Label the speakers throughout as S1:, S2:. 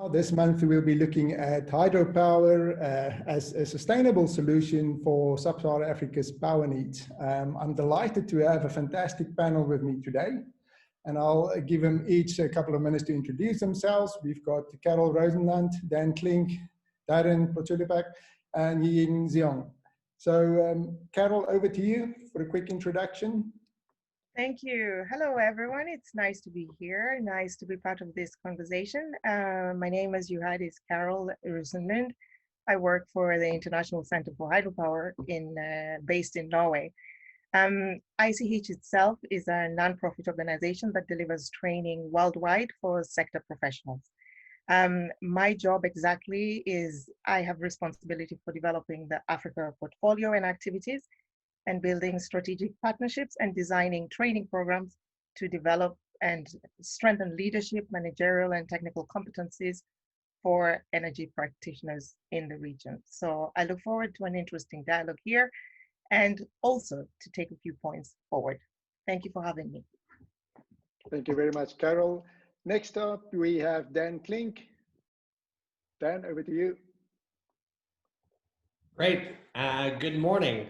S1: This month we'll be looking at hydropower as a sustainable solution for Sub-Sahara Africa's power needs. I'm delighted to have a fantastic panel with me today, and I'll give them each a couple of minutes to introduce themselves. We've got Carole Rosenlund, Dan Klink, Darren Potulipak, and Ying Xiong. So Carole, over to you for a quick introduction.
S2: Thank you. Hello, everyone. It's nice to be here. Nice to be part of this conversation. My name, as you heard, is Carole Rosenlund. I work for the International Center for Hydropower based in Norway. ICH itself is a nonprofit organization that delivers training worldwide for sector professionals. My job exactly is I have responsibility for developing the Africa portfolio and activities, and building strategic partnerships and designing training programs to develop and strengthen leadership, managerial, and technical competencies for energy practitioners in the region. So I look forward to an interesting dialogue here and also to take a few points forward. Thank you for having me.
S1: Thank you very much, Carole. Next up, we have Dan Klink. Dan, over to you.
S3: Great. Good morning.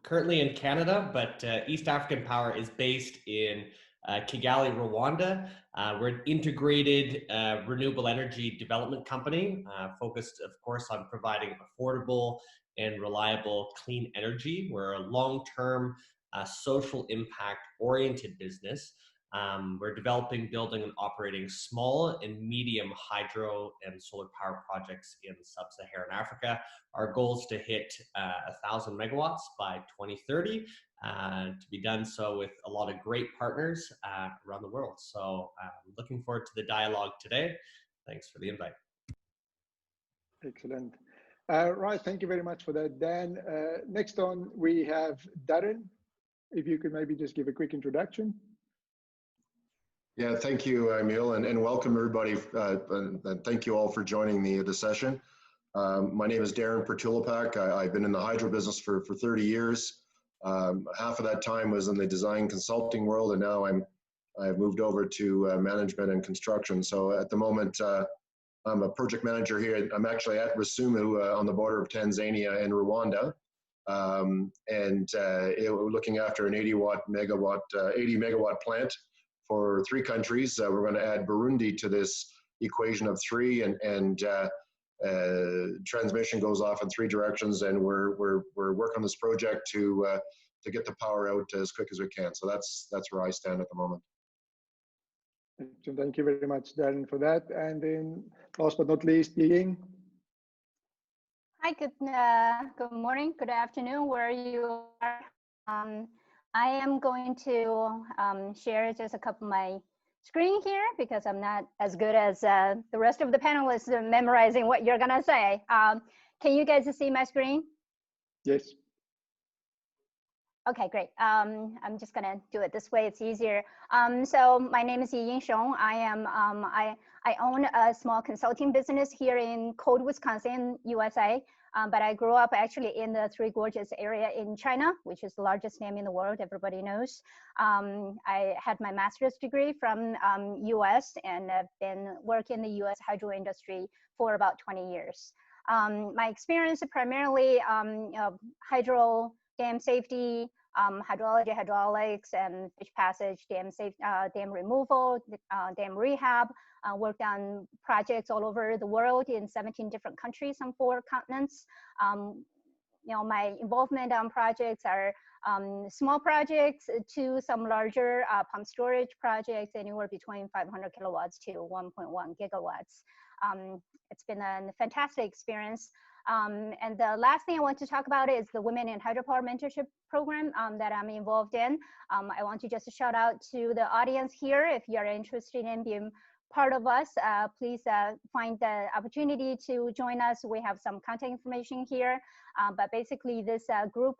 S3: Currently in Canada, but East African Power is based in Kigali, Rwanda. We're an integrated renewable energy development company focused, of course, on providing affordable and reliable clean energy. We're a long-term social impact-oriented business. We're developing, building, and operating small and medium hydro and solar power projects in Sub-Saharan Africa. Our goal is to hit 1,000 megawatts by 2030, to be done so with a lot of great partners around the world. So looking forward to the dialogue today. Thanks for the invite.
S1: Excellent. Right, thank you very much for that, Dan. Next on, we have Darren. If you could maybe just give a quick introduction.
S4: Yeah, thank you, Emil, and welcome everybody. And thank you all for joining the session. My name is Darren Potulipak. I've been in the hydro business for 30 years. Half of that time was in the design consulting world, and now I've moved over to management and construction. So at the moment, I'm a project manager here. I'm actually at Rusumo on the border of Tanzania and Rwanda. We're looking after an 80 megawatt plant for 3 countries. We're going to add Burundi to this equation of 3, and transmission goes off in 3 directions, and we're working on this project to get the power out as quick as we can. So that's where I stand at the moment.
S1: Thank you very much, Darren, for that. And then last but not least, Ying.
S5: Hi, good morning, good afternoon, where you are. I am going to share just a couple of my screen here because I'm not as good as the rest of the panelists memorizing what you're gonna say. Can you guys see my screen?
S1: Yes.
S5: Okay, great. I'm just gonna do it this way, it's easier. So my name is Ying Xiong. I own a small consulting business here in cold Wisconsin, USA. But I grew up actually in the Three Gorges area in China, which is the largest dam in the world, everybody knows. I had my master's degree from US, and I've been working in the US hydro industry for about 20 years. My experience is primarily hydro, dam safety, hydrology, hydraulics, and fish passage, dam removal, dam rehab. Worked on projects all over the world in 17 different countries on 4 continents. My involvement on projects are small projects to some larger pump storage projects, anywhere between 500 kilowatts to 1.1 gigawatts. It's been a fantastic experience. And the last thing I want to talk about is the Women in Hydropower Mentorship program that I'm involved in. I want to just shout out to the audience here. If you're interested in being part of us, please find the opportunity to join us. We have some contact information here, but basically this group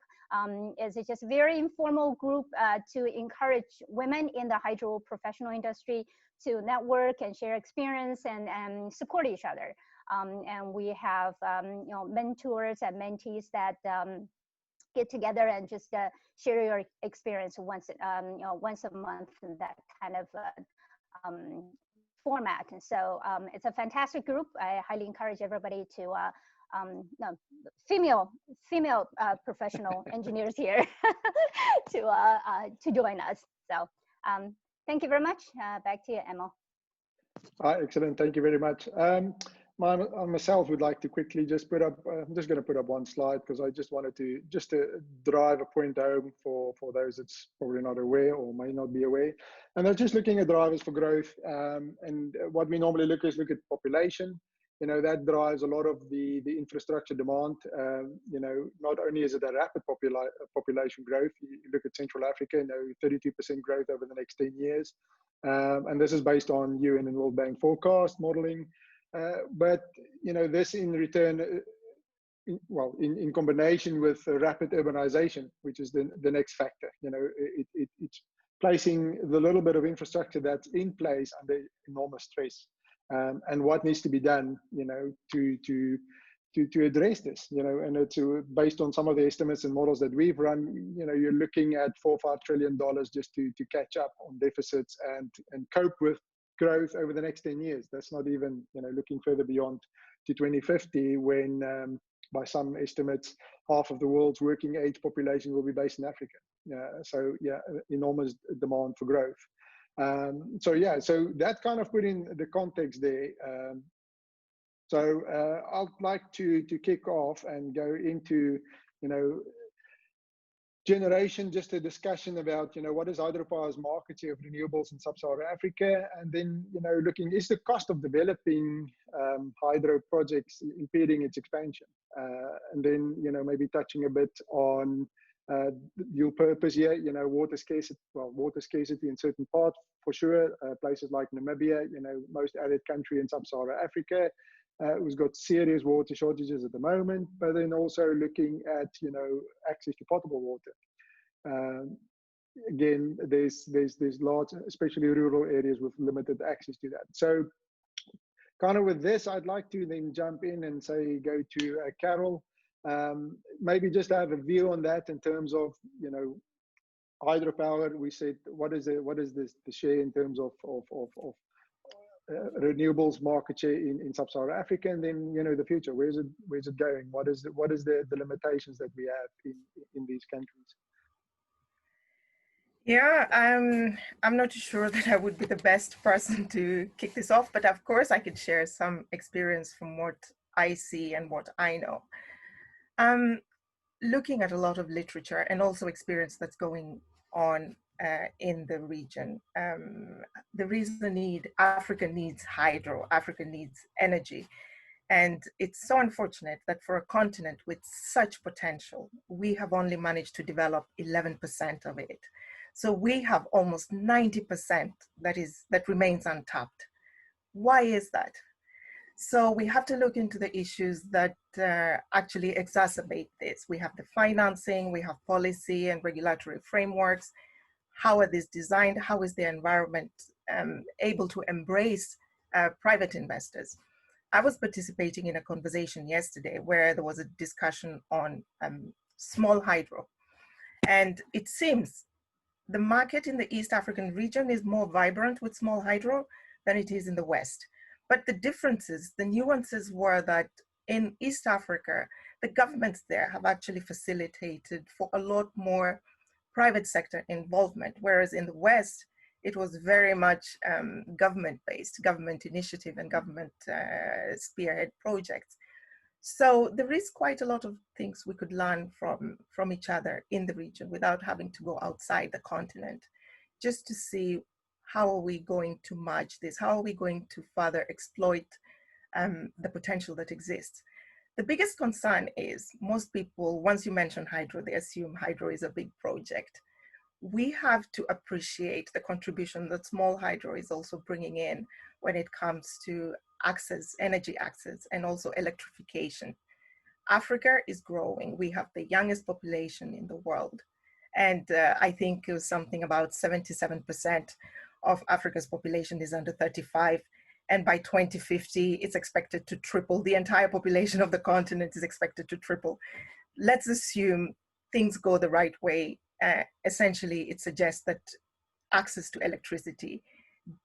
S5: is just a very informal group to encourage women in the hydro professional industry to network and share experience and support each other. And we have mentors and mentees that get together and just share your experience once a month, and that kind of format. And so it's a fantastic group. I highly encourage everybody to, no, female professional engineers here to join us. So thank you very much. Back to you, Emil.
S1: Excellent, thank you very much. I myself would like to quickly just put up, I'm just going to put up one slide because I just wanted to drive a point home for those that's probably not aware or may not be aware. And they're just looking at drivers for growth. And what we normally look at population. You know, that drives a lot of the infrastructure demand. You know, not only is it a rapid population growth, you look at Central Africa, you know, 32% growth over the next 10 years. And this is based on UN and World Bank forecast modeling. But, you know, this in return, in combination with rapid urbanization, which is the next factor, you know, it's placing the little bit of infrastructure that's in place under enormous stress. And what needs to be done, you know, to address this, you know, and it's based on some of the estimates and models that we've run, you know, you're looking at $4 or $5 trillion just to catch up on deficits and cope with growth over the next 10 years. That's not even, you know, looking further beyond to 2050 when, by some estimates, half of the world's working age population will be based in Africa. So yeah, enormous demand for growth. So yeah, so that kind of put in the context there. So I'd like to kick off and go into, you know, generation, just a discussion about, you know, what is Hydropower's market share of renewables in Sub-Sahara Africa, and then, you know, looking, is the cost of developing hydro projects impeding its expansion? And then, you know, maybe touching a bit on dual purpose here, you know, water scarcity in certain parts, for sure, places like Namibia, you know, most arid country in Sub-Sahara Africa, who's got serious water shortages at the moment, but then also looking at, you know, access to potable water. Again, there's large, especially rural areas with limited access to that. So kind of with this, I'd like to then jump in and say, go to Carole. Maybe just have a view on that in terms of, you know, hydropower. We said, what is the share in terms of renewables market share in Sub-Saharan Africa, and then, you know, the future, where's it going? What is the limitations that we have in these countries?
S2: Yeah, I'm not sure that I would be the best person to kick this off, but of course I could share some experience from what I see and what I know. Looking at a lot of literature and also experience that's going on in the region. There is the need, Africa needs hydro, Africa needs energy. And it's so unfortunate that for a continent with such potential, we have only managed to develop 11% of it. So we have almost 90% that remains untapped. Why is that? So we have to look into the issues that actually exacerbate this. We have the financing, we have policy and regulatory frameworks. How are these designed? How is the environment able to embrace private investors? I was participating in a conversation yesterday where there was a discussion on small hydro. And it seems the market in the East African region is more vibrant with small hydro than it is in the West. But the differences, the nuances were that in East Africa, the governments there have actually facilitated for a lot more private sector involvement, whereas in the West, it was very much government-based, government initiative and government spearhead projects. So there is quite a lot of things we could learn from each other in the region without having to go outside the continent, just to see how are we going to merge this? How are we going to further exploit the potential that exists? The biggest concern is most people, once you mention hydro, they assume hydro is a big project. We have to appreciate the contribution that small hydro is also bringing in when it comes to access, energy access, and also electrification. Africa is growing. We have the youngest population in the world. And I think it was something about 77% of Africa's population is under 35. And by 2050, it's expected to triple. The entire population of the continent is expected to triple. Let's assume things go the right way. Essentially, it suggests that access to electricity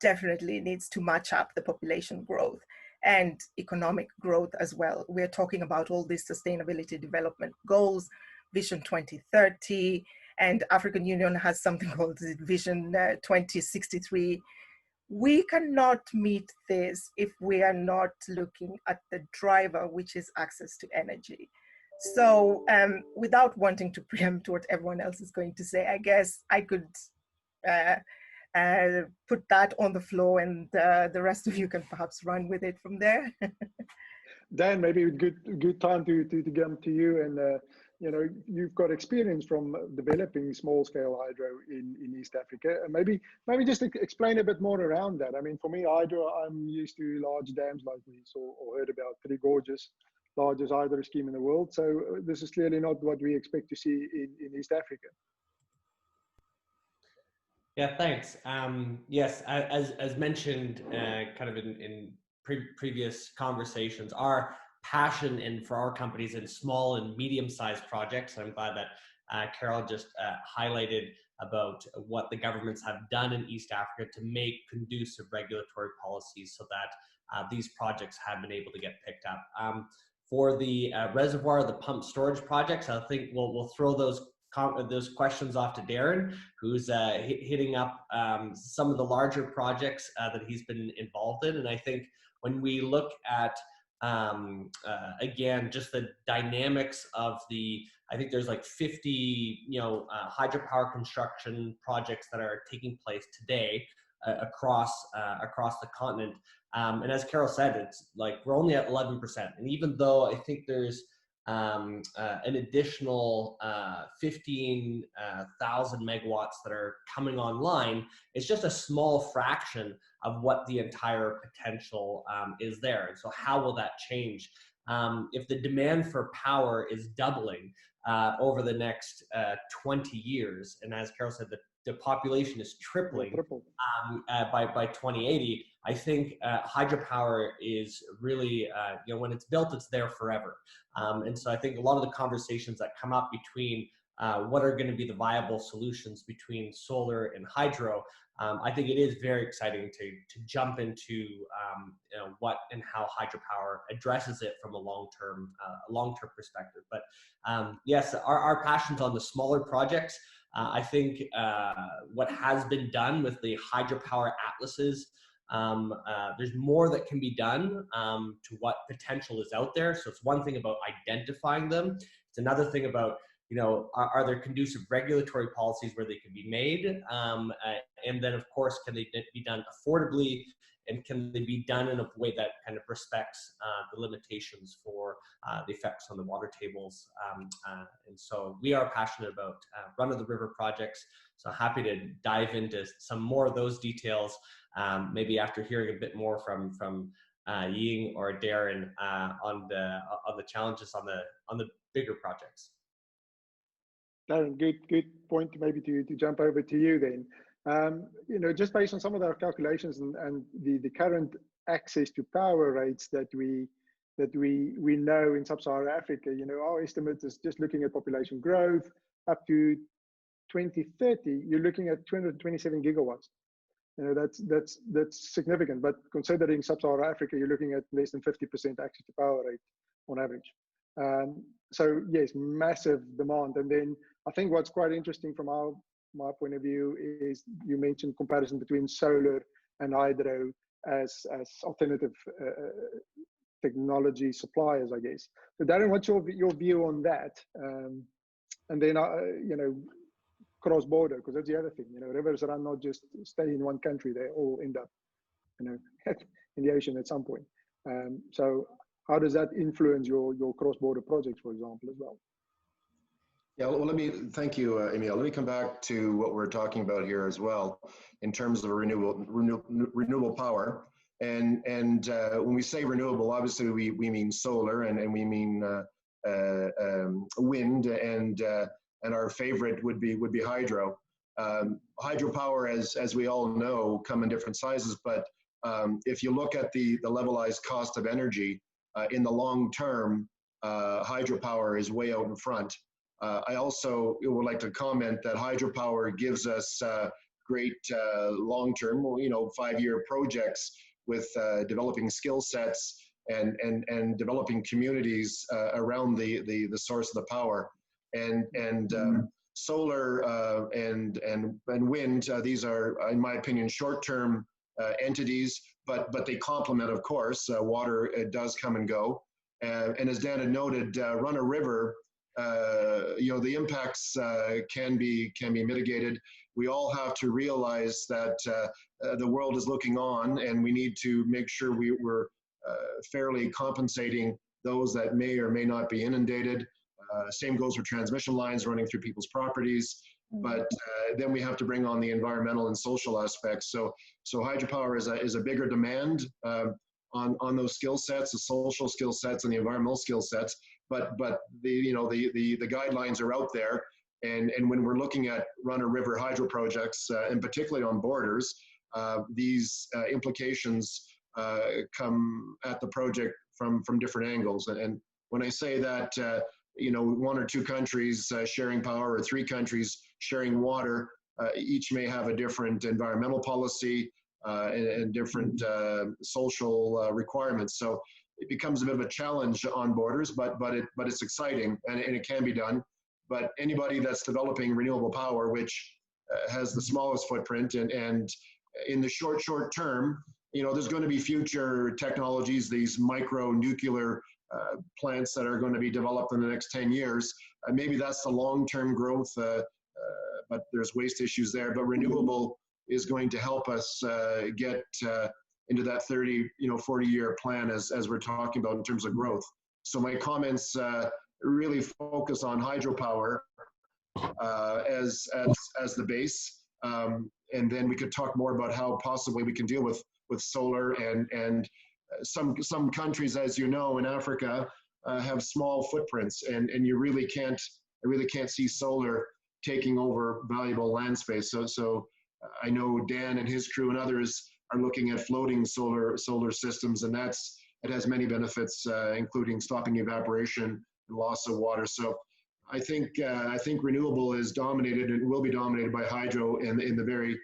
S2: definitely needs to match up the population growth and economic growth as well. We're talking about all these sustainability development goals, Vision 2030, and African Union has something called Vision 2063. We cannot meet this if we are not looking at the driver, which is access to energy. So without wanting to preempt what everyone else is going to say, I guess I could put that on the floor, and the rest of you can perhaps run with it from there.
S6: Dan, maybe a good time to come to you, and you know, you've got experience from developing small scale hydro in East Africa, and maybe just explain a bit more around that. I mean, for me, hydro, I'm used to large dams like we saw or heard about, Three Gorges, largest hydro scheme in the world. So this is clearly not what we expect to see in East Africa.
S3: Yeah, thanks. Yes, as mentioned, kind of in previous conversations, our passion for our companies in small and medium-sized projects. I'm glad that Carole just highlighted about what the governments have done in East Africa to make conducive regulatory policies so that these projects have been able to get picked up. For the reservoir, the pump storage projects, I think we'll throw those questions off to Darren, who's hitting up some of the larger projects that he's been involved in. And I think when we look at, again, just the dynamics of I think there's like 50, hydropower construction projects that are taking place today across the continent. And as Carole said, it's like we're only at 11%. And even though I think there's an additional 15,000 megawatts that are coming online, it's just a small fraction of what the entire potential is there. And so how will that change? If the demand for power is doubling over the next 20 years, and as Carole said, the population is tripling by 2080, I think hydropower is really, when it's built, it's there forever. And so I think a lot of the conversations that come up between what are going to be the viable solutions between solar and hydro, I think it is very exciting to jump into what and how hydropower addresses it from a long-term perspective. But yes, our passions on the smaller projects. I think what has been done with the hydropower atlases, there's more that can be done to what potential is out there. So it's one thing about identifying them. It's another thing about, are there conducive regulatory policies where they can be made? And then, of course, can they be done affordably? And can they be done in a way that kind of respects the limitations for the effects on the water tables? And so we are passionate about run-of-the-river projects. So happy to dive into some more of those details, maybe after hearing a bit more from Ying or Darren on the challenges on the bigger projects.
S6: Darren, good point maybe to jump over to you then. Just based on some of our calculations and the current access to power rates that we know in Sub-Sahara Africa, our estimate is just looking at population growth up to 2030, you're looking at 227 gigawatts. That's significant, but considering Sub-Sahara Africa, you're looking at less than 50% access to power rate on average. So yes, massive demand. And then I think what's quite interesting from my point of view is you mentioned comparison between solar and hydro as alternative technology suppliers, I guess. So Darren, what's your view on that? And then cross-border, because that's the other thing. Rivers are not just stay in one country; they all end up, in the ocean at some point. So how does that influence your cross-border projects, for example, as well?
S4: Yeah, well, thank you, Emil. Let me come back to what we're talking about here as well, in terms of renewable power. And when we say renewable, obviously we mean solar and we mean wind, and our favorite would be hydro. Hydropower, as we all know, come in different sizes, but if you look at the levelized cost of energy in the long term, hydropower is way out in front. I also would like to comment that hydropower gives us great long-term, 5-year projects with developing skill sets and developing communities around the source of the power. And solar and wind, these are, in my opinion, short-term entities, but they complement, of course. Water does come and go. And as Dan had noted, run a river, the impacts can be mitigated. We all have to realize that the world is looking on, and we need to make sure we're fairly compensating those that may or may not be inundated. Same goes for transmission lines running through people's properties. But then we have to bring on the environmental and social aspects. So hydropower is a bigger demand on those skill sets, the social skill sets and the environmental skill sets. But the guidelines are out there, and when we're looking at run-of-river hydro projects, and particularly on borders, these implications come at the project from different angles. And when I say that, 1 or 2 countries sharing power, or 3 countries sharing water, each may have a different environmental policy and different social requirements. So it becomes a bit of a challenge on borders, but it's exciting, and it can be done. But anybody that's developing renewable power, which has the smallest footprint, and in the short term, there's going to be future technologies, these micro nuclear plants that are going to be developed in the next 10 years. Maybe that's the long-term growth, but there's waste issues there. But renewable is going to help us get into that 30, 40-year plan as we're talking about in terms of growth. So my comments really focus on hydropower as the base, and then we could talk more about how possibly we can deal with solar and some countries, as you know, in Africa have small footprints, and I really can't see solar taking over valuable land space. So I know Dan and his crew and others are looking at floating solar systems, and it has many benefits, including stopping evaporation and loss of water. So I think renewable is dominated and will be dominated by hydro in the very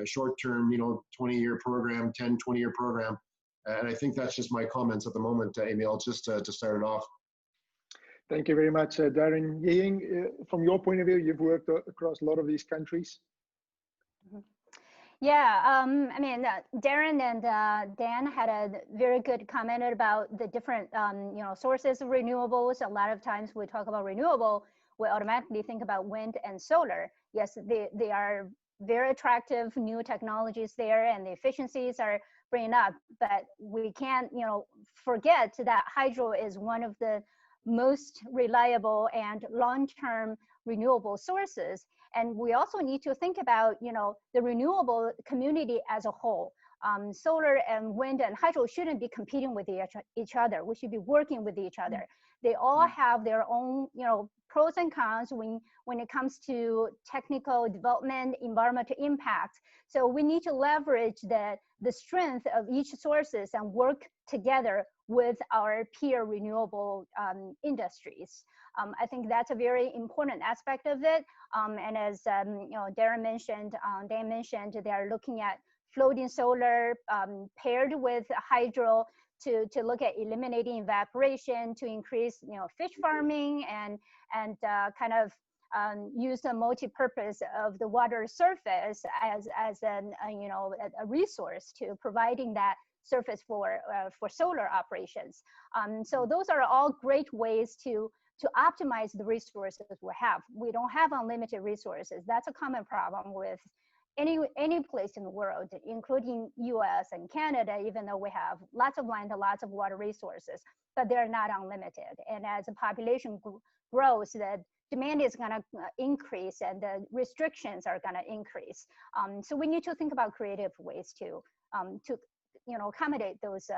S4: short term, 20-year program, 10, 20-year program. And I think that's just my comments at the moment, Emil, just to start it off.
S6: Thank you very much, Darren. Ying, from your point of view, you've worked across a lot of these countries.
S5: Yeah, Darren and Dan had a very good comment about the different, sources of renewables. A lot of times we talk about renewable, we automatically think about wind and solar. Yes, they are very attractive new technologies there, and the efficiencies are bringing up. But we can't, forget that hydro is one of the most reliable and long-term renewable sources. And we also need to think about, the renewable community as a whole. Solar and wind and hydro shouldn't be competing with each other. We should be working with each other. They all have their own, pros and cons when it comes to technical development, environmental impact. So we need to leverage the strength of each sources and work together with our peer renewable industries. I think that's a very important aspect of it. And as Darren mentioned, Dan mentioned, they are looking at floating solar paired with hydro to look at eliminating evaporation, to increase fish farming, and use the multi-purpose of the water surface as a resource to providing that surface for solar operations. So those are all great ways to optimize the resources we have. We don't have unlimited resources. That's a common problem with any place in the world, including US and Canada, even though we have lots of land and lots of water resources, but they're not unlimited. And as the population grows, the demand is going to increase and the restrictions are going to increase. So we need to think about creative ways to accommodate those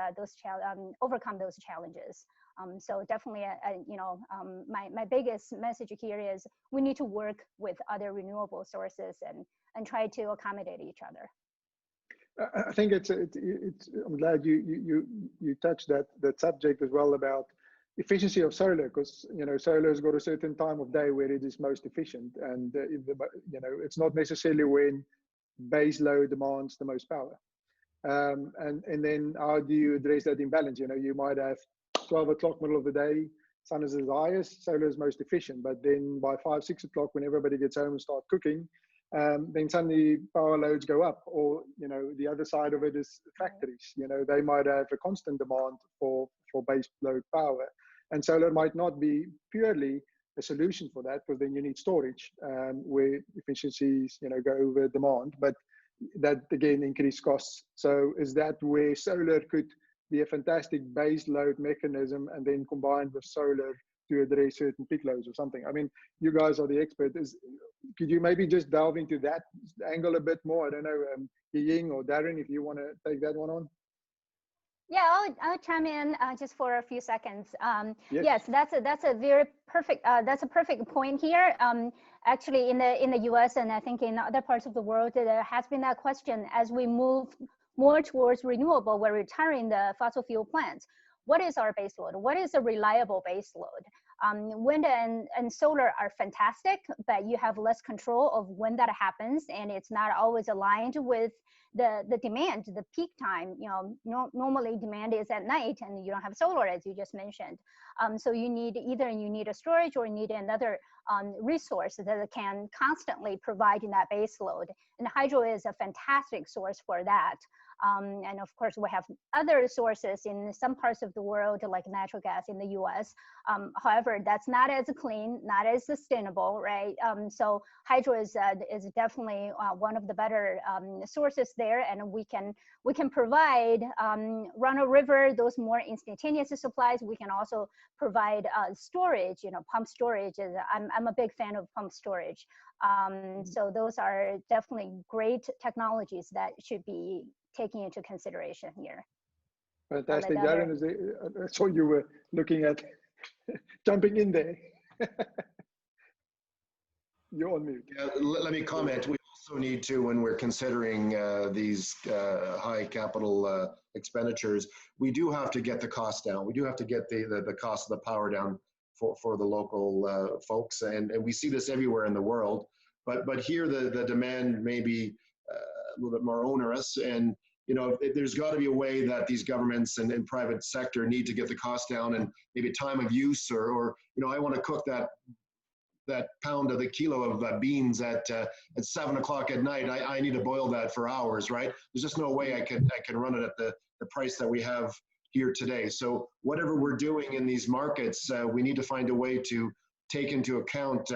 S5: overcome those challenges. So definitely, my biggest message here is we need to work with other renewable sources and try to accommodate each other.
S6: I think it's I'm glad you touched that subject as well about efficiency of solar, because solar has got a certain time of day where it is most efficient, and it's not necessarily when base load demands the most power. And then how do you address that imbalance? You know, you might have 12 o'clock, middle of the day, sun is the highest, solar is most efficient, but then by 5, 6 o'clock, when everybody gets home and start cooking, then suddenly power loads go up. Or, you know, the other side of it is factories. You know, they might have a constant demand for base load power, and solar might not be purely a solution for that, because then you need storage, where efficiencies, you know, go over demand, but that again increase costs. So is that where solar could be a fantastic base load mechanism, and then combined with solar to address certain peak loads or something? I mean, you guys are the expert. Could you maybe just delve into that angle a bit more? I don't know, Ying or Darren, if you want to take that one on.
S5: Yeah, I'll chime in just for a few seconds.
S6: Yes,
S5: that's a very perfect that's a perfect point here. Actually, in the U.S. and I think in other parts of the world, there has been that question as we move more towards renewable. We're retiring the fossil fuel plants. What is our base load? What is a reliable base load? Wind and solar are fantastic, but you have less control of when that happens, and it's not always aligned with the demand, the peak time. You know, normally demand is at night, and you don't have solar, as you just mentioned. So you need a storage, or you need another resource that can constantly provide in that base load. And hydro is a fantastic source for that. And of course, we have other sources in some parts of the world, like natural gas in the US. However, that's not as clean, not as sustainable, right? So hydro is definitely one of the better sources there, and we can provide run a river, those more instantaneous supplies. We can also provide storage, you know, pump storage. I'm a big fan of pump storage. So those are definitely great technologies that should be taking into consideration here.
S6: Fantastic. Darren, I saw you were looking at jumping in there. You're on mute.
S4: Yeah, let me comment. We also need to, when we're considering these high capital expenditures, we do have to get the cost down. We do have to get the cost of the power down for the local folks. And we see this everywhere in the world. But here the demand may be a little bit more onerous, and you know, there's got to be a way that these governments and private sector need to get the cost down, and maybe time of use, or you know, I want to cook that pound of the kilo of beans at 7 o'clock at night. I need to boil that for hours, right? There's just no way I can run it at the price that we have here today. So whatever we're doing in these markets, we need to find a way to take into account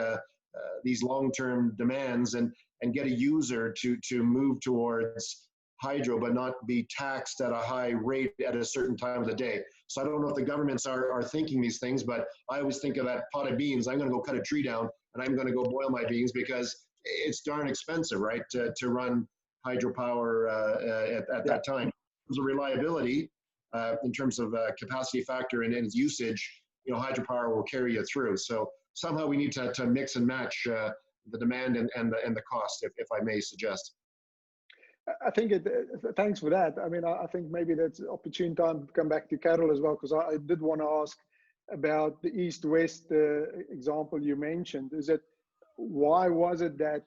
S4: these long-term demands and get a user to move towards hydro, but not be taxed at a high rate at a certain time of the day. So I don't know if the governments are thinking these things, but I always think of that pot of beans. I'm going to go cut a tree down and I'm going to go boil my beans, because it's darn expensive, right, to run hydropower at that time. In terms of reliability, in terms of capacity factor and its usage, you know, hydropower will carry you through. So somehow we need to mix and match the demand and the cost, if I may suggest.
S6: I think thanks for that. I mean, I think maybe that's an opportune time to come back to Carole as well, because I did want to ask about the East-West example you mentioned. Is it, why was it that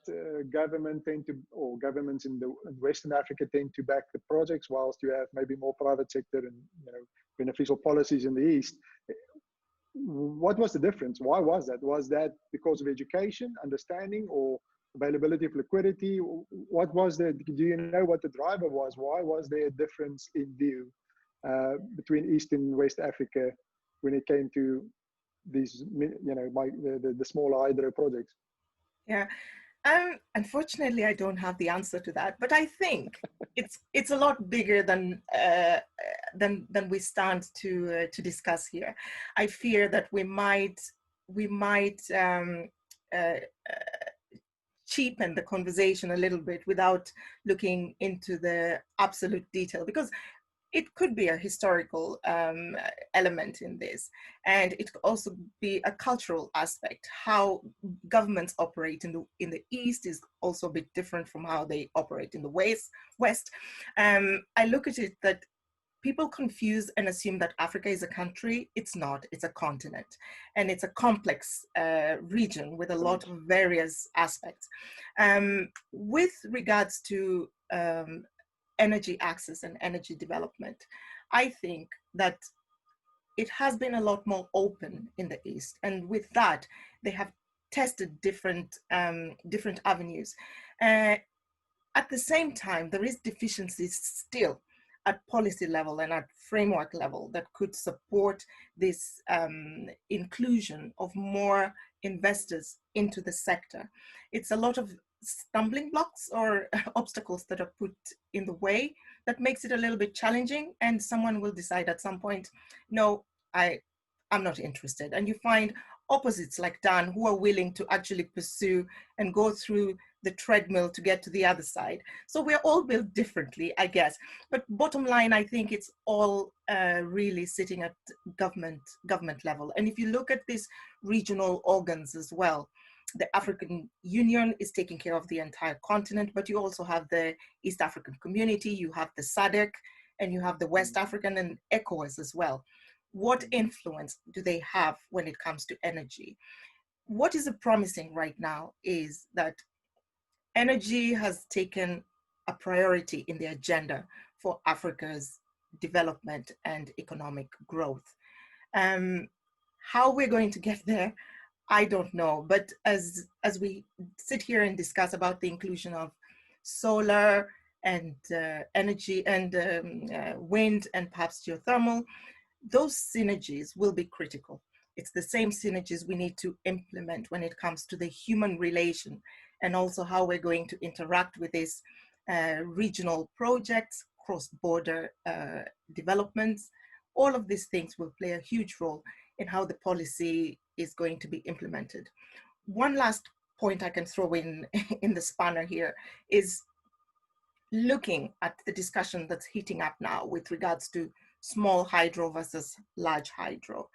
S6: governments in Western Africa tend to back the projects, whilst you have maybe more private sector and, you know, beneficial policies in the East? What was the difference? Why was that? Was that because of education, understanding, or availability of liquidity? What was do you know what the driver was? Why was there a difference in view between East and West Africa when it came to these, you know, the smaller hydro projects?
S2: Yeah, unfortunately, I don't have the answer to that, but I think it's a lot bigger than we stand to discuss here. I fear that we might cheapen the conversation a little bit without looking into the absolute detail, because it could be a historical element in this, and it could also be a cultural aspect. How governments operate in the East is also a bit different from how they operate in the West. I look at it that people confuse and assume that Africa is a country. It's not, it's a continent. And it's a complex region with a lot of various aspects. With regards to energy access and energy development, I think that it has been a lot more open in the East. And with that, they have tested different avenues. At the same time, there is deficiencies still at policy level and at framework level that could support this inclusion of more investors into the sector. It's a lot of stumbling blocks or obstacles that are put in the way that makes it a little bit challenging, and someone will decide at some point, no, I'm not interested. And you find opposites like Dan who are willing to actually pursue and go through the treadmill to get to the other side. So we're all built differently, I guess. But bottom line, I think it's all really sitting at government level. And if you look at these regional organs as well, the African Union is taking care of the entire continent, but you also have the East African Community, you have the SADC, and you have the West African and ECOWAS as well. What influence do they have when it comes to energy? What is promising right now is that energy has taken a priority in the agenda for Africa's development and economic growth. How we're going to get there, I don't know. But as we sit here and discuss about the inclusion of solar and energy and wind and perhaps geothermal, those synergies will be critical. It's the same synergies we need to implement when it comes to the human relation and also how we're going to interact with these regional projects, cross-border developments. All of these things will play a huge role in how the policy is going to be implemented. One last point I can throw in the spanner here is looking at the discussion that's heating up now with regards to small hydro versus large hydro.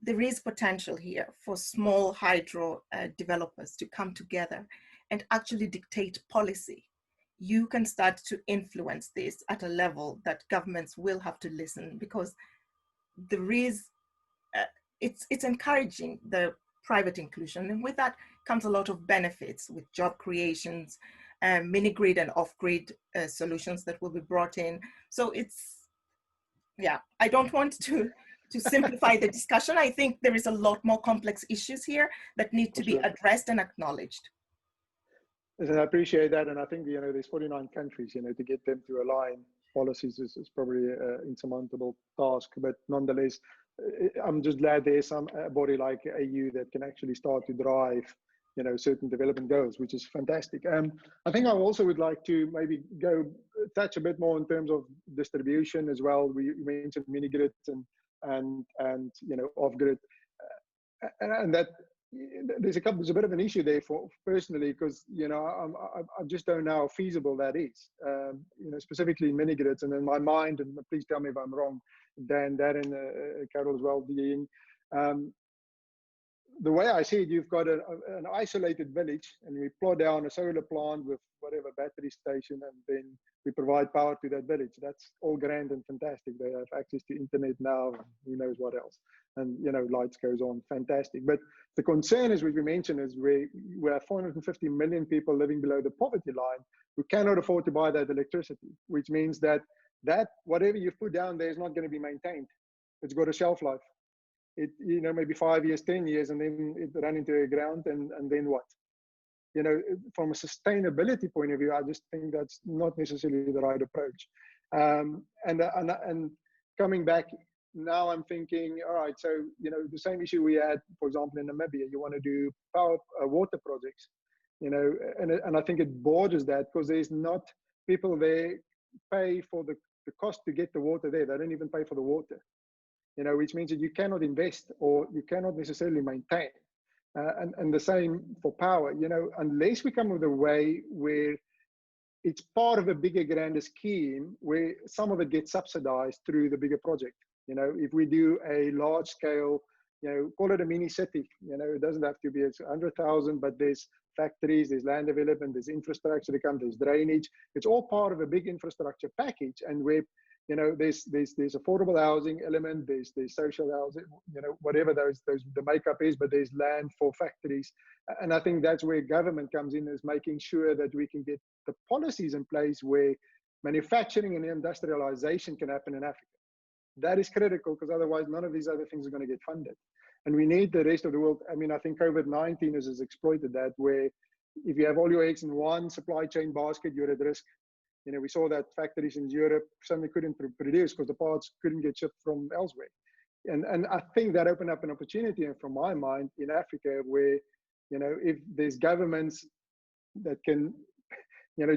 S2: There is potential here for small hydro developers to come together and actually dictate policy. You can start to influence this at a level that governments will have to listen, because there is, it's encouraging the private inclusion, and with that comes a lot of benefits with job creations, mini-grid and off-grid solutions that will be brought in. So it's, yeah, I don't want to simplify the discussion. I think there is a lot more complex issues here that need to be addressed and acknowledged.
S6: And I appreciate that. And I think, there's 49 countries, to get them to align policies is probably an insurmountable task. But nonetheless, I'm just glad there's some body like AU that can actually start to drive, certain development goals, which is fantastic. I think I also would like to maybe touch a bit more in terms of distribution as well. We mentioned mini grids and off-grid, and that there's a bit of an issue there for personally, because I just don't know how feasible that is. Specifically mini grids, and in my mind, and please tell me if I'm wrong, Dan, Darren, Carole as well, the way I see it, you've got an isolated village, and we plot down a solar plant with whatever battery station, and then we provide power to that village. That's all grand and fantastic. They have access to internet now, and who knows what else. And, lights goes on, fantastic. But the concern is, what we mentioned, is we have 450 million people living below the poverty line who cannot afford to buy that electricity, which means that whatever you've put down there is not going to be maintained. It's got a shelf life. It, maybe 5 years, 10 years, and then it ran into the ground, and then what? From a sustainability point of view, I just think that's not necessarily the right approach. And coming back now, I'm thinking, all right, so the same issue we had, for example, in Namibia. You want to do water projects, and I think it borders that, because there's not people there pay for the cost to get the water there. They don't even pay for the water. Which means that you cannot invest, or you cannot necessarily maintain. And the same for power, unless we come with a way where it's part of a bigger, grander scheme, where some of it gets subsidized through the bigger project. If we do a large scale, call it a mini city, it doesn't have to be 100,000, but there's factories, there's land development, there's infrastructure to come, there's drainage. It's all part of a big infrastructure package, and where there's affordable housing element, there's social housing, whatever the makeup is, but there's land for factories. And I think that's where government comes in, is making sure that we can get the policies in place where manufacturing and industrialization can happen in Africa. That is critical, because otherwise none of these other things are going to get funded. And we need the rest of the world. I mean, I think COVID-19 has exploited that, where if you have all your eggs in one supply chain basket, you're at risk. We saw that factories in Europe suddenly couldn't produce because the parts couldn't get shipped from elsewhere. And I think that opened up an opportunity, and from my mind, in Africa, where, if there's governments that can,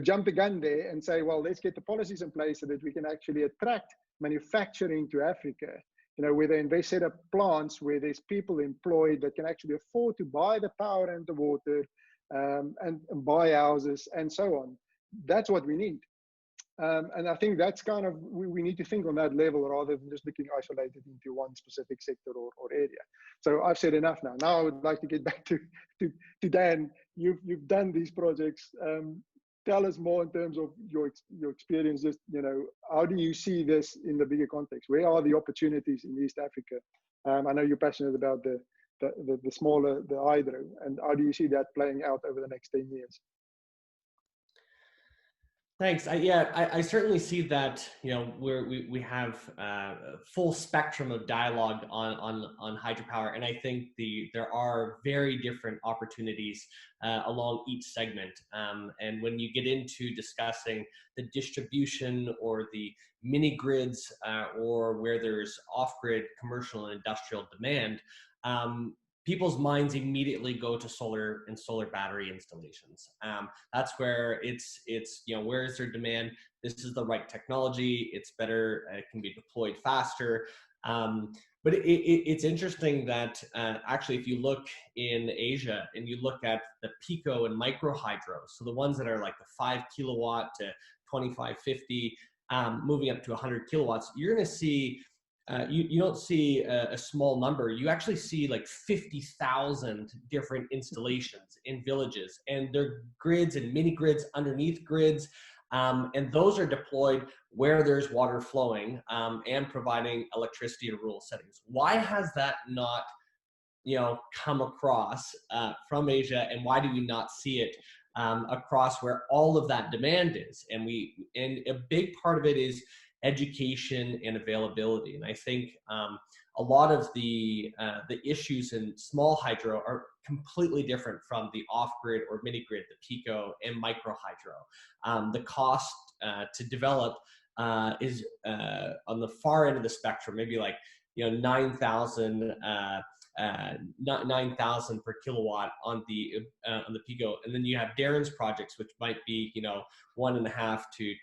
S6: jump the gun there and say, well, let's get the policies in place so that we can actually attract manufacturing to Africa, where they invest, set up plants where there's people employed that can actually afford to buy the power and the water, and buy houses and so on. That's what we need. And I think that's kind of, we need to think on that level rather than just looking isolated into one specific sector or area. So I've said enough now. Now I would like to get back to Dan. You've done these projects. Tell us more in terms of your experience. Just, how do you see this in the bigger context? Where are the opportunities in East Africa? I know you're passionate about the smaller, the hydro, and how do you see that playing out over the next 10 years?
S3: Thanks. I certainly see that, we have a full spectrum of dialogue on hydropower, and I think there are very different opportunities along each segment. And when you get into discussing the distribution or the mini grids, or where there's off-grid commercial and industrial demand, people's minds immediately go to solar and solar battery installations. That's where it's where is there demand? This is the right technology. It's better. It can be deployed faster. But it's interesting that actually, if you look in Asia and you look at the pico and micro hydro, so the ones that are like the 5 kilowatt to 25, 50, moving up to 100 kilowatts, you're going to see. You don't see a small number. You actually see like 50,000 different installations in villages, and they're grids and mini grids underneath grids. And those are deployed where there's water flowing, and providing electricity in rural settings. Why has that not, come across from Asia, and why do we not see it across where all of that demand is? And a big part of it is education and availability. And I think a lot of the issues in small hydro are completely different from the off-grid or mini-grid, the pico and micro hydro. The cost to develop is on the far end of the spectrum, maybe like 9,000 per kilowatt on the pico, and then you have Darren's projects, which might be 1.5 to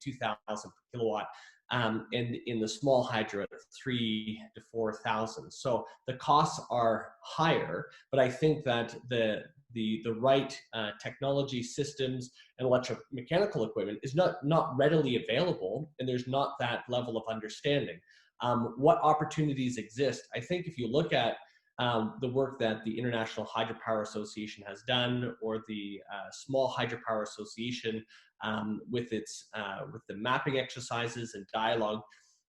S3: 2,000 per kilowatt, and in the small hydro 3,000 to 4,000. So the costs are higher, but I think that the right technology, systems, and electromechanical equipment is not readily available, and there's not that level of understanding. What opportunities exist? I think if you look at the work that the International Hydropower Association has done, or the Small Hydropower Association with the mapping exercises and dialogue,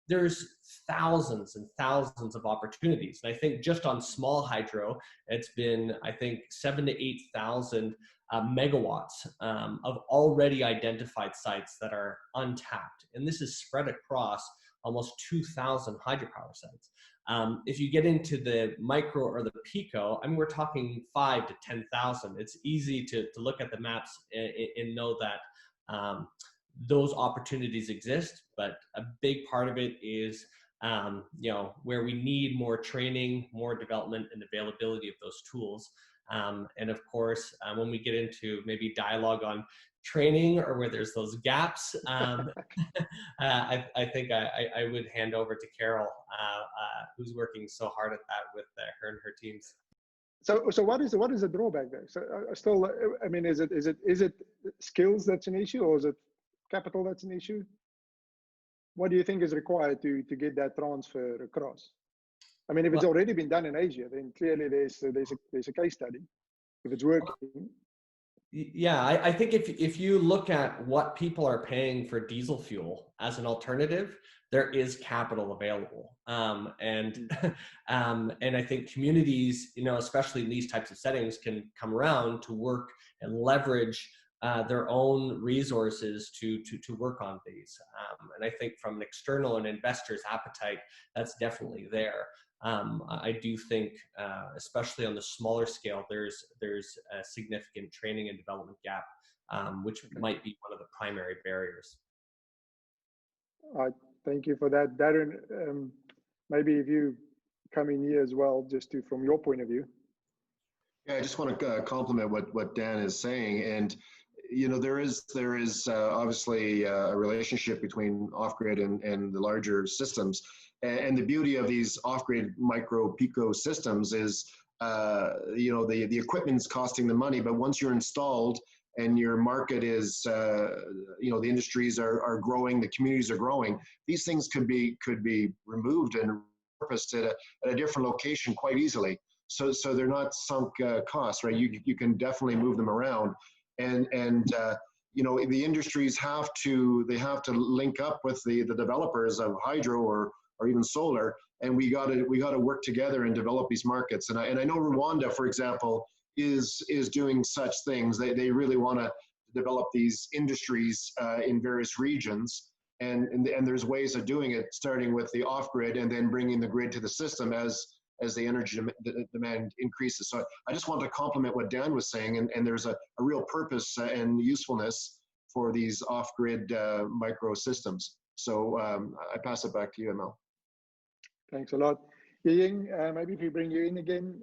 S3: there's thousands and thousands of opportunities. And I think just on small hydro, it's been, I think, 7,000 to 8,000 megawatts of already identified sites that are untapped. And this is spread across almost 2,000 hydropower sites. If you get into the micro or the pico, I mean, we're talking 5 to 10,000. It's easy to look at the maps and know that those opportunities exist, but a big part of it is, where we need more training, more development, and availability of those tools. And of course, when we get into maybe dialogue on training, or where there's those gaps, I think I would hand over to Carole, who's working so hard at that with her and her teams.
S6: So what is the drawback there? So still, I mean, is it skills that's an issue, or is it capital that's an issue? What do you think is required to get that transfer across? I mean, if it's already been done in Asia, then clearly there's a case study. If it's working.
S3: Yeah, I think if you look at what people are paying for diesel fuel as an alternative, there is capital available, and I think communities, especially in these types of settings, can come around to work and leverage their own resources to work on these. And I think from an external and investor's appetite, that's definitely there. I do think, especially on the smaller scale, there's a significant training and development gap, which might be one of the primary barriers.
S6: Thank you for that, Darren. Maybe if you come in here as well, just from your point of view.
S4: Yeah, I just want to compliment what Dan is saying, and there is obviously a relationship between off-grid and the larger systems. And the beauty of these off-grid micro pico systems is, the equipment's costing the money, but once you're installed and your market is, the industries are growing, the communities are growing, these things could be removed and repurposed at a different location quite easily. So they're not sunk costs, right? You can definitely move them around, and the industries have to link up with the developers of hydro or even solar, and we got to work together and develop these markets. And I know Rwanda, for example, is doing such things. They really want to develop these industries in various regions, and there's ways of doing it, starting with the off-grid and then bringing the grid to the system as the energy demand increases. So I just want to compliment what Dan was saying, and there's a real purpose and usefulness for these off-grid micro systems. So I pass it back to you, Emil.
S6: Thanks a lot. Ying, maybe if we bring you in again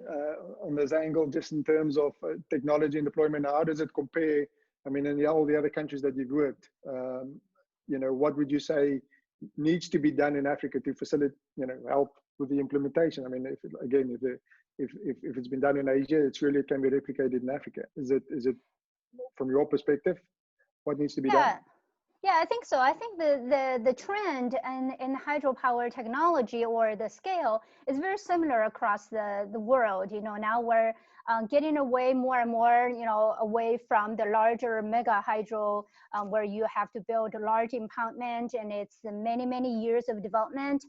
S6: on this angle, just in terms of technology and deployment, how does it compare? I mean, in all the other countries that you've worked, what would you say needs to be done in Africa to facilitate, help with the implementation? I mean, if it's been done in Asia, it can be replicated in Africa. Is it from your perspective, what needs to be done?
S5: Yeah, I think so. I think the trend in hydropower technology or the scale is very similar across the world. Now we're getting away more and more, away from the larger mega hydro where you have to build a large impoundment and it's many years of development.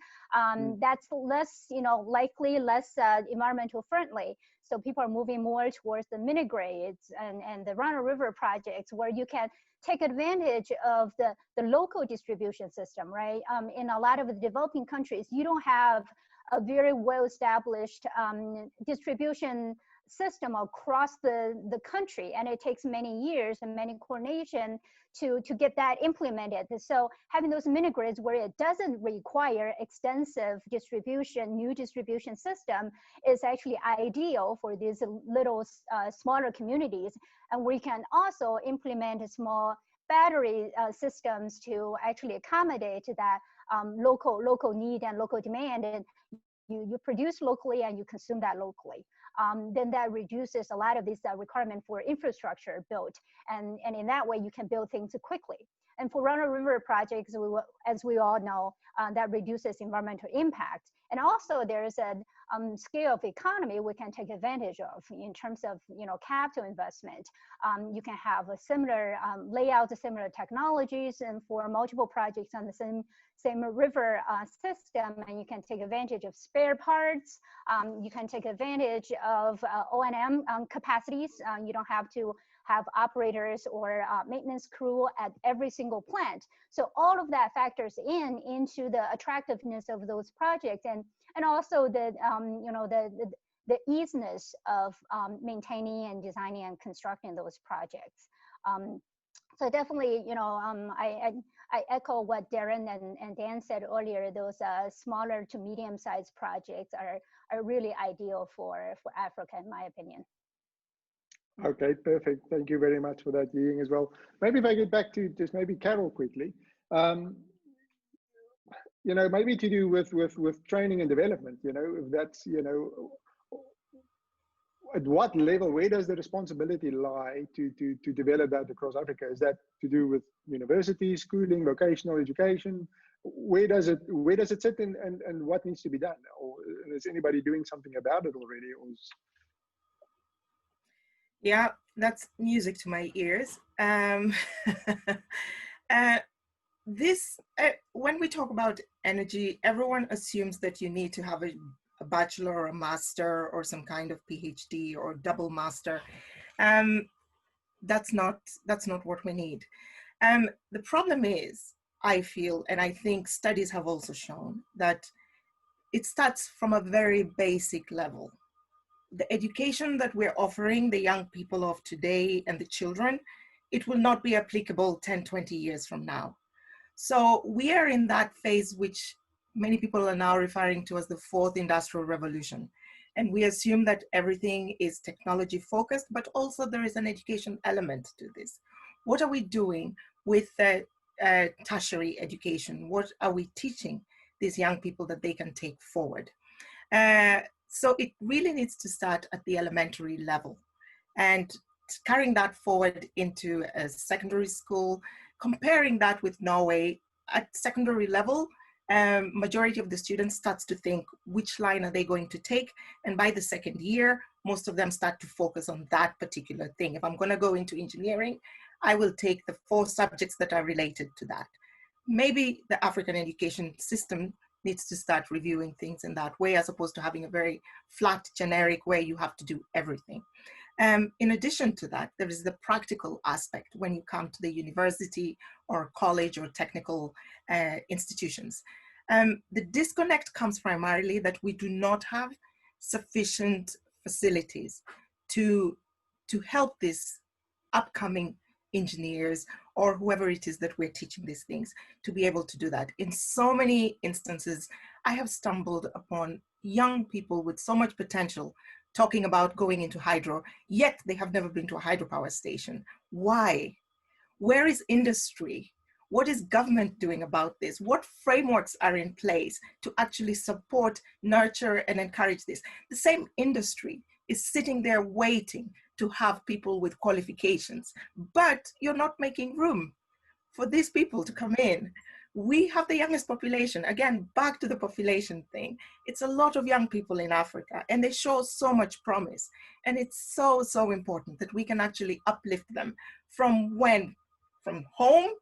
S5: That's less, likely less environmental friendly. So people are moving more towards the mini grids and the Rana River projects where you can take advantage of the local distribution system, right? In a lot of the developing countries, you don't have a very well-established distribution system across the country, and it takes many years and many coordination to get that implemented. So having those mini grids where it doesn't require extensive new distribution system is actually ideal for these little smaller communities. And we can also implement small battery systems to actually accommodate that local need and local demand, and you produce locally and you consume that locally. Then that reduces a lot of this requirement for infrastructure built, and in that way you can build things quickly. And for Rana River projects, as we all know, that reduces environmental impact. And also there's a scale of economy we can take advantage of in terms of capital investment. You can have a similar layout, similar technologies, and for multiple projects on the same river system, and you can take advantage of spare parts. You can take advantage of O&M capacities. You don't have to have operators or maintenance crew at every single plant. So all of that factors into the attractiveness of those projects, and also the easiness of maintaining and designing and constructing those projects. So definitely, I echo what Darren and Dan said earlier. Those smaller to medium-sized projects are really ideal for Africa, in my opinion.
S6: Okay, perfect. Thank you very much for that, Ying, as well. Maybe if I get back to just maybe Carole quickly. Maybe to do with training and development. If that's at what level, where does the responsibility lie to develop that across Africa? Is that to do with universities, schooling, vocational education? Where does it sit, and what needs to be done? Or is anybody doing something about it already?
S2: Yeah, that's music to my ears. When we talk about energy, everyone assumes that you need to have a bachelor or a master or some kind of PhD or double master. Um, that's not what we need. The problem is, I feel, and I think studies have also shown that it starts from a very basic level. The education that we're offering the young people of today and the children, it will not be applicable 10, 20 years from now. So we are in that phase which many people are now referring to as the fourth industrial revolution. And we assume that everything is technology focused, but also there is an education element to this. What are we doing with tertiary education? What are we teaching these young people that they can take forward? So it really needs to start at the elementary level and carrying that forward into a secondary school, comparing that with Norway at secondary level. Majority of the students starts to think which line are they going to take, and by the second year most of them start to focus on that particular thing. If I'm going to go into engineering, I will take the 4 subjects that are related to that. Maybe the African education system needs to start reviewing things in that way, as opposed to having a very flat generic way you have to do everything. In addition to that, there is the practical aspect when you come to the university or college or technical institutions. The disconnect comes primarily that we do not have sufficient facilities to help these upcoming engineers or whoever it is that we're teaching these things to be able to do that. In so many instances, I have stumbled upon young people with so much potential talking about going into hydro, yet they have never been to a hydropower station. Why? Where is industry? What is government doing about this? What frameworks are in place to actually support, nurture, and encourage this? The same industry is sitting there waiting to have people with qualifications, but you're not making room for these people to come in. We have the youngest population. Again, back to the population thing. It's a lot of young people in Africa and they show so much promise. And it's so, so important that we can actually uplift them from home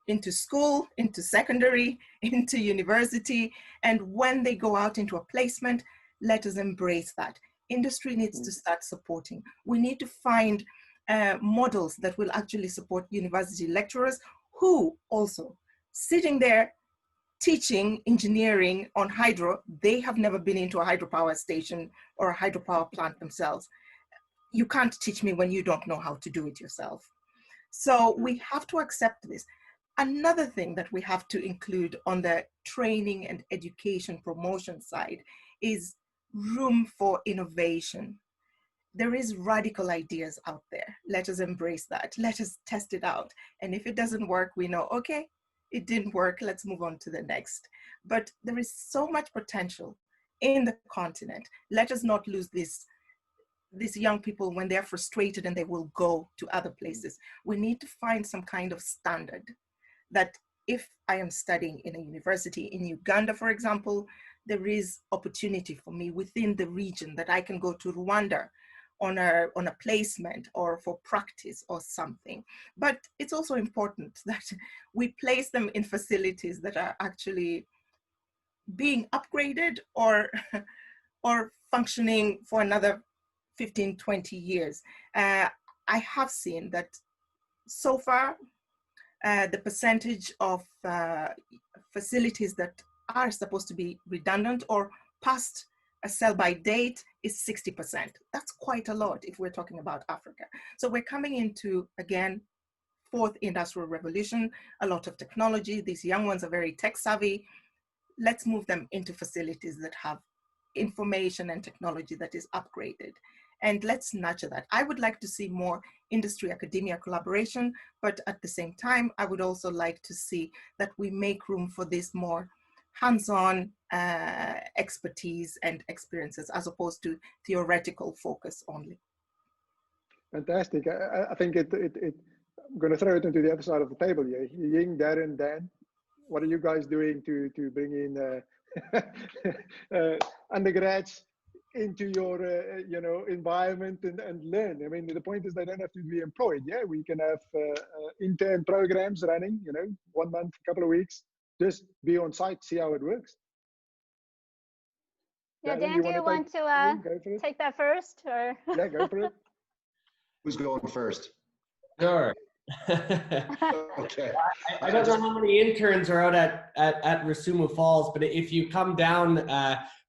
S2: into school, into secondary, into university. And when they go out into a placement, let us embrace that. Industry needs to start supporting. We need to find models that will actually support university lecturers who also sitting there teaching engineering on hydro. They have never been into a hydropower station or a hydropower plant themselves. You can't teach me when you don't know how to do it yourself. So we have to accept this. Another thing that we have to include on the training and education promotion side is room for innovation. There is radical ideas out there. Let us embrace that. Let us test it out. And if it doesn't work, we know, okay, it didn't work. Let's move on to the next. But there is so much potential in the continent. Let us not lose these young people when they're frustrated and they will go to other places. We need to find some kind of standard that if I am studying in a university in Uganda, for example, there is opportunity for me within the region that I can go to Rwanda on a placement or for practice or something. But it's also important that we place them in facilities that are actually being upgraded or functioning for another 15, 20 years. I have seen that so far, the percentage of facilities that are supposed to be redundant or past a sell-by date is 60%. That's quite a lot if we're talking about Africa. So we're coming into, again, fourth industrial revolution, a lot of technology. These young ones are very tech savvy. Let's move them into facilities that have information and technology that is upgraded. And let's nurture that. I would like to see more industry academia collaboration, but at the same time, I would also like to see that we make room for this more hands-on expertise and experiences as opposed to theoretical focus only.
S6: Fantastic. I think I'm going to throw it into the other side of the table here. Ying, Darren, Dan, what are you guys doing to bring in undergrads into your environment and learn. I mean, the point is they don't have to be employed. Yeah, we can have intern programs running, 1 month, a couple of weeks, just be on site, see how it works.
S5: Yeah, Dan, do you want to take that first? Or?
S6: Yeah, go for it.
S4: Who's going first?
S3: Sure.
S4: Okay.
S3: I don't know how many interns are out at Rusumo Falls, but if you come down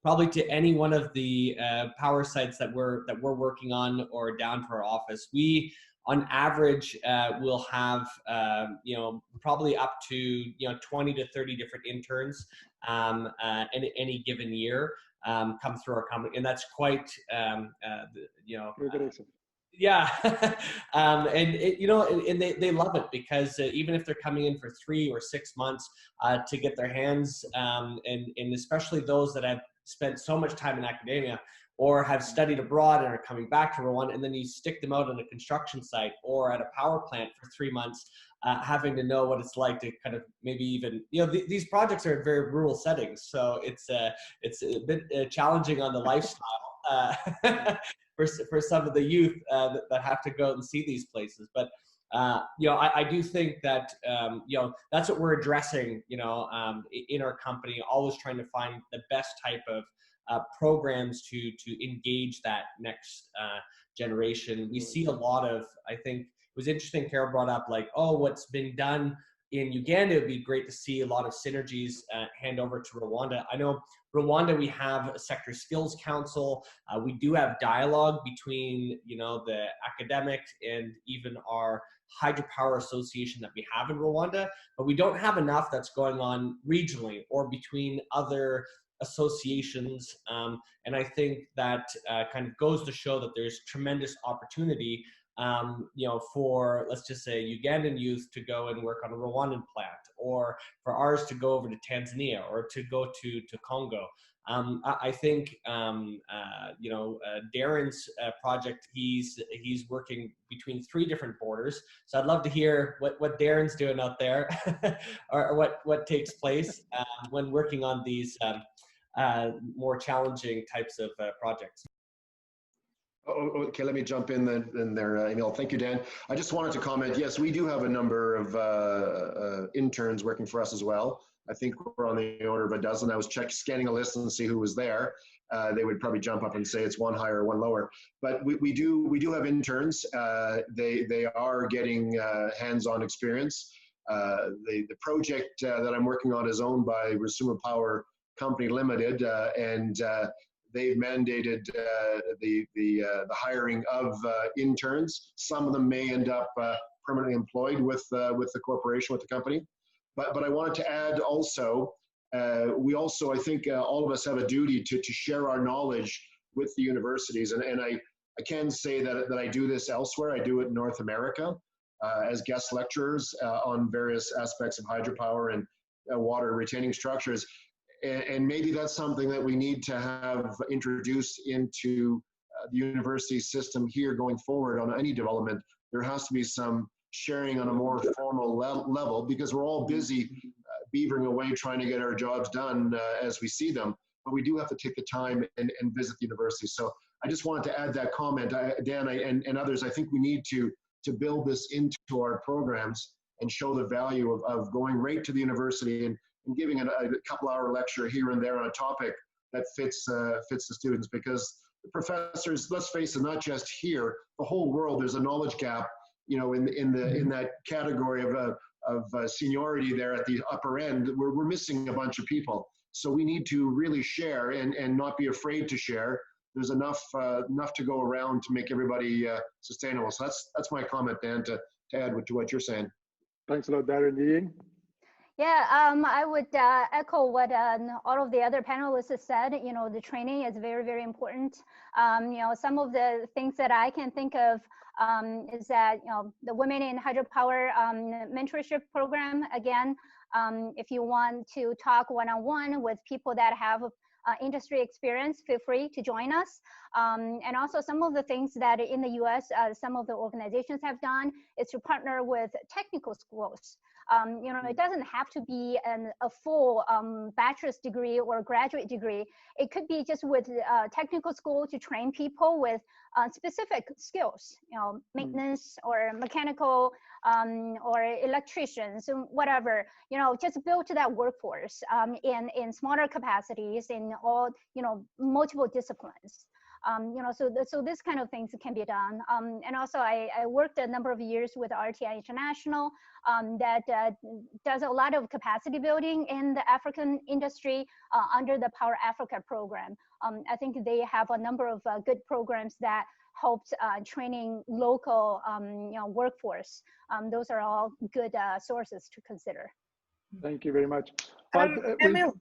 S3: probably to any one of the power sites that we're working on, or down to our office, we on average will have probably up to 20 to 30 different interns in any given year come through our company, and that's quite yeah. And they love it, because even if they're coming in for 3 or 6 months to get their hands and especially those that have spent so much time in academia or have studied abroad and are coming back to Rwanda, and then you stick them out on a construction site or at a power plant for 3 months, having to know what it's like to kind of maybe even, these projects are in very rural settings, so it's a bit challenging on the lifestyle for some of the youth that have to go out and see these places. But I do think that that's what we're addressing in our company, always trying to find the best type of programs to engage that next generation. We see a lot of, I think it was interesting, Carole brought up what's been done in Uganda. It would be great to see a lot of synergies hand over to Rwanda. I know Rwanda, we have a sector skills council. We do have dialogue between the academic and even our hydropower association that we have in Rwanda, but we don't have enough that's going on regionally or between other associations, and I think that kind of goes to show that there's tremendous opportunity for, let's just say, Ugandan youth to go and work on a Rwandan plant, or for ours to go over to Tanzania, or to go to Congo. I think Darren's project, he's working between 3 different borders. So I'd love to hear what Darren's doing out there, or what takes place when working on these more challenging types of projects.
S4: Okay, let me jump in there, Emil. Thank you, Dan. I just wanted to comment, yes, we do have a number of interns working for us as well. I think we're on the order of a dozen. I was scanning a list and see who was there. They would probably jump up and say it's one higher, one lower. But we do have interns. They are getting hands-on experience. The project that I'm working on is owned by Rusumo Power Company Limited, and they've mandated the hiring of interns. Some of them may end up permanently employed with the corporation, with the company. But I wanted to add also, we also, I think all of us have a duty to share our knowledge with the universities. And I can say that I do this elsewhere. I do it in North America as guest lecturers on various aspects of hydropower and water retaining structures. And maybe that's something that we need to have introduced into the university system here going forward on any development. There has to be some sharing on a more formal level, because we're all busy beavering away trying to get our jobs done as we see them. But we do have to take the time and visit the university. So I just wanted to add that comment. Dan and others, I think we need to build this into our programs and show the value of going right to the university and giving a couple-hour lecture here and there on a topic that fits the students, because the professors, let's face it, not just here, the whole world, there's a knowledge gap, in that category of seniority there at the upper end. We're missing a bunch of people, so we need to really share and not be afraid to share. There's enough to go around to make everybody sustainable. So that's my comment, Dan, to add to what you're saying.
S6: Thanks a lot, Darren. Ian?
S5: Yeah, I would echo what all of the other panelists have said. The training is very, very important. Some of the things that I can think of is that, the Women in Hydropower mentorship program, again, if you want to talk one-on-one with people that have industry experience, feel free to join us. And also some of the things that in the US, some of the organizations have done is to partner with technical schools. You know, it doesn't have to be a full bachelor's degree or graduate degree. It could be just with technical school to train people with specific skills, you know, maintenance or mechanical or electricians, whatever, you know, just build that workforce in smaller capacities in all, you know, multiple disciplines. You know, so this kind of things can be done. And also I worked a number of years with RTI International that does a lot of capacity building in the African industry under the Power Africa program. I think they have a number of good programs that helps training local you know, workforce. Those are all good sources to consider.
S6: Thank you very much.
S2: Emil,